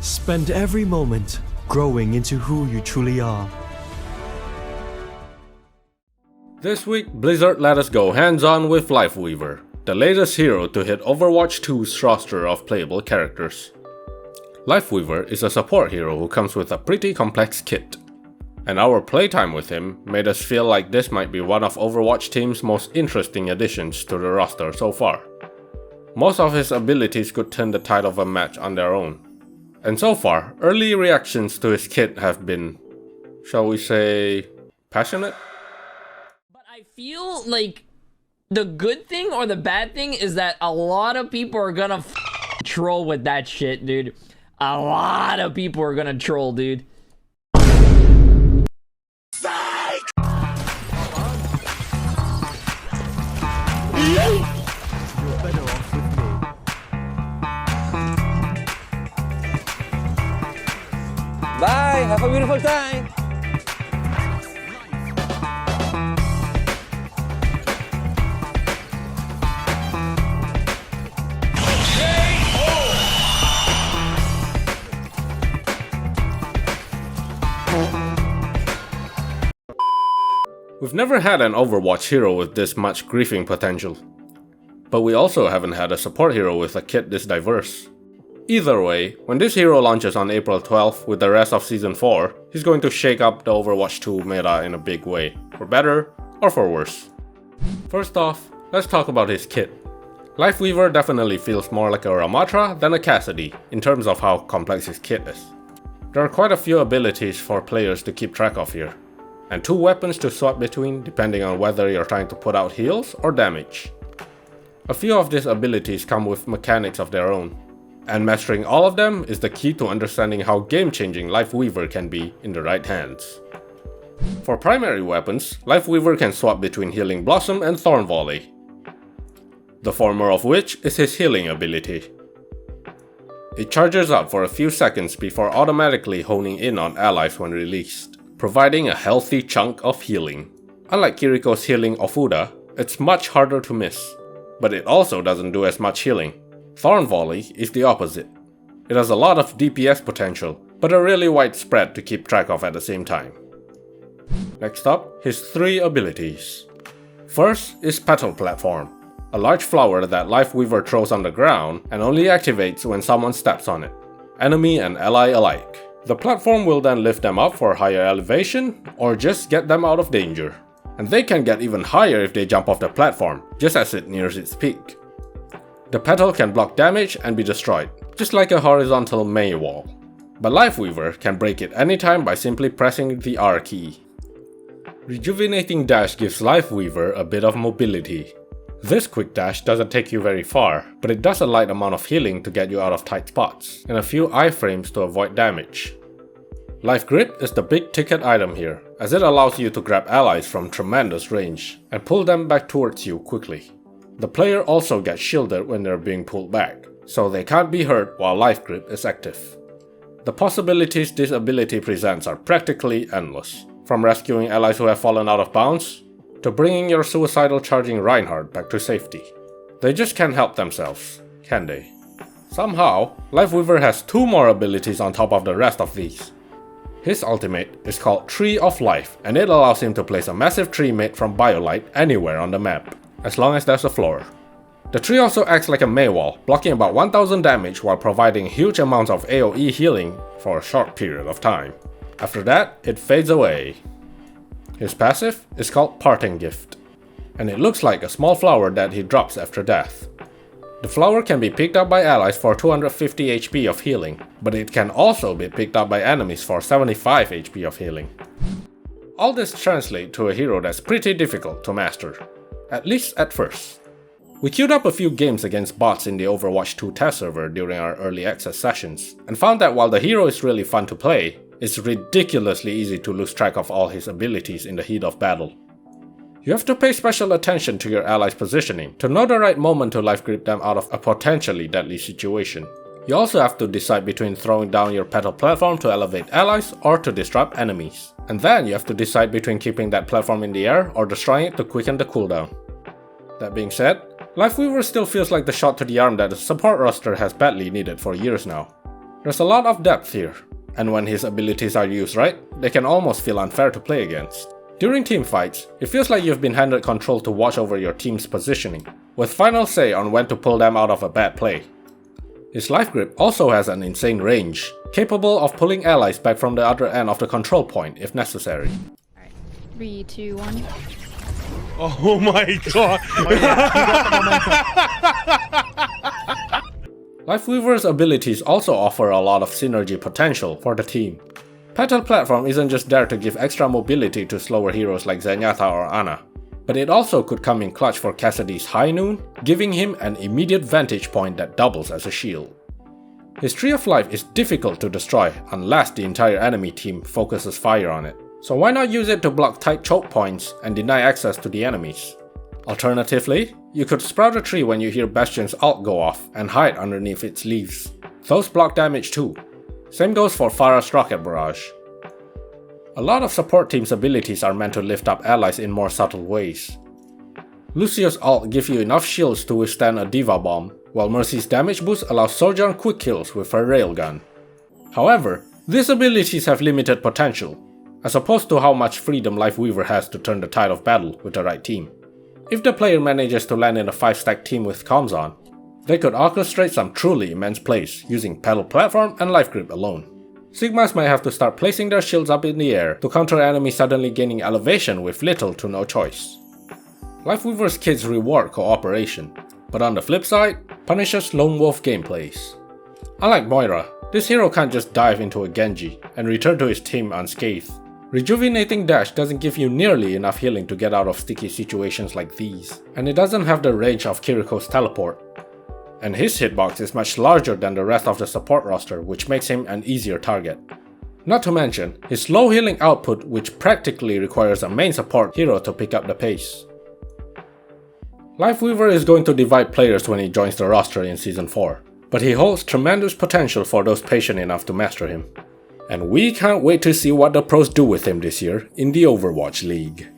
Spend every moment growing into who you truly are. This week, Blizzard let us go hands-on with Lifeweaver, the latest hero to hit Overwatch 2's roster of playable characters. Lifeweaver is a support hero who comes with a pretty complex kit, and our playtime with him made us feel like this might be one of Overwatch team's most interesting additions to the roster so far. Most of his abilities could turn the tide of a match on their own. And so far, early reactions to his kit have been, shall we say, passionate? But I feel like the good thing or the bad thing is that a lot of people are gonna troll with that shit, dude. A lot of people are gonna troll, dude. Bye, have a beautiful time. We've never had an Overwatch hero with this much griefing potential. But we also haven't had a support hero with a kit this diverse. Either way, when this hero launches on April 12th with the rest of Season 4, he's going to shake up the Overwatch 2 meta in a big way, for better or for worse. First off, let's talk about his kit. Lifeweaver definitely feels more like a Ramatra than a Cassidy in terms of how complex his kit is. There are quite a few abilities for players to keep track of here, and 2 weapons to swap between depending on whether you're trying to put out heals or damage. A few of these abilities come with mechanics of their own, and mastering all of them is the key to understanding how game-changing Lifeweaver can be in the right hands. For primary weapons, Lifeweaver can swap between Healing Blossom and Thorn Volley, the former of which is his healing ability. It charges up for a few seconds before automatically honing in on allies when released, providing a healthy chunk of healing. Unlike Kiriko's healing Ofuda, it's much harder to miss, but it also doesn't do as much healing. Thorn Volley is the opposite. It has a lot of DPS potential, but a really wide spread to keep track of at the same time. Next up, his 3 abilities. First is Petal Platform, a large flower that Lifeweaver throws on the ground and only activates when someone steps on it, enemy and ally alike. The platform will then lift them up for higher elevation or just get them out of danger. And they can get even higher if they jump off the platform, just as it nears its peak. The petal can block damage and be destroyed, just like a horizontal Mei wall. But Lifeweaver can break it anytime by simply pressing the R key. Rejuvenating Dash gives Lifeweaver a bit of mobility. This quick dash doesn't take you very far, but it does a light amount of healing to get you out of tight spots, and a few iframes to avoid damage. Life Grip is the big ticket item here, as it allows you to grab allies from tremendous range and pull them back towards you quickly. The player also gets shielded when they're being pulled back, so they can't be hurt while Life Grip is active. The possibilities this ability presents are practically endless, from rescuing allies who have fallen out of bounds, to bringing your suicidal charging Reinhardt back to safety. They just can't help themselves, can they? Somehow, Lifeweaver has 2 more abilities on top of the rest of these. His ultimate is called Tree of Life, and it allows him to place a massive tree made from Biolite anywhere on the map, as long as there's a floor. The tree also acts like a Mei wall, blocking about 1000 damage while providing huge amounts of AoE healing for a short period of time. After that, it fades away. His passive is called Parting Gift, and it looks like a small flower that he drops after death. The flower can be picked up by allies for 250 HP of healing, but it can also be picked up by enemies for 75 HP of healing. All this translates to a hero that's pretty difficult to master, at least at first. We queued up a few games against bots in the Overwatch 2 test server during our early access sessions, and found that while the hero is really fun to play, it's ridiculously easy to lose track of all his abilities in the heat of battle. You have to pay special attention to your allies' positioning to know the right moment to life grip them out of a potentially deadly situation. You also have to decide between throwing down your petal platform to elevate allies or to disrupt enemies. And then you have to decide between keeping that platform in the air or destroying it to quicken the cooldown. That being said, Lifeweaver still feels like the shot to the arm that the support roster has badly needed for years now. There's a lot of depth here, and when his abilities are used right, they can almost feel unfair to play against. During team fights, it feels like you've been handed control to watch over your team's positioning, with final say on when to pull them out of a bad play. His life grip also has an insane range, capable of pulling allies back from the other end of the control point if necessary. Alright, 3, 2, 1. Oh my god! Lifeweaver's abilities also offer a lot of synergy potential for the team. Petal Platform isn't just there to give extra mobility to slower heroes like Zenyatta or Ana, but it also could come in clutch for Cassidy's High Noon, giving him an immediate vantage point that doubles as a shield. His Tree of Life is difficult to destroy unless the entire enemy team focuses fire on it, so why not use it to block tight choke points and deny access to the enemies? Alternatively, you could sprout a tree when you hear Bastion's ult go off and hide underneath its leaves. Those block damage too. Same goes for Pharah's Rocket Barrage. A lot of support teams' abilities are meant to lift up allies in more subtle ways. Lucio's ult gives you enough shields to withstand a Diva Bomb, while Mercy's damage boost allows Sojourn quick kills with her railgun. However, these abilities have limited potential, as opposed to how much freedom Lifeweaver has to turn the tide of battle with the right team. If the player manages to land in a 5-stack team with comms on, they could orchestrate some truly immense plays using Petal Platform and Life Grip alone. Sigmas might have to start placing their shields up in the air to counter enemies suddenly gaining elevation with little to no choice. Lifeweaver's kits reward cooperation, but on the flip side, punishes lone wolf gameplays. Unlike Moira, this hero can't just dive into a Genji and return to his team unscathed. Rejuvenating Dash doesn't give you nearly enough healing to get out of sticky situations like these, and it doesn't have the range of Kiriko's teleport. And his hitbox is much larger than the rest of the support roster, which makes him an easier target. Not to mention, his low healing output, which practically requires a main support hero to pick up the pace. Lifeweaver is going to divide players when he joins the roster in Season 4, but he holds tremendous potential for those patient enough to master him. And we can't wait to see what the pros do with him this year in the Overwatch League.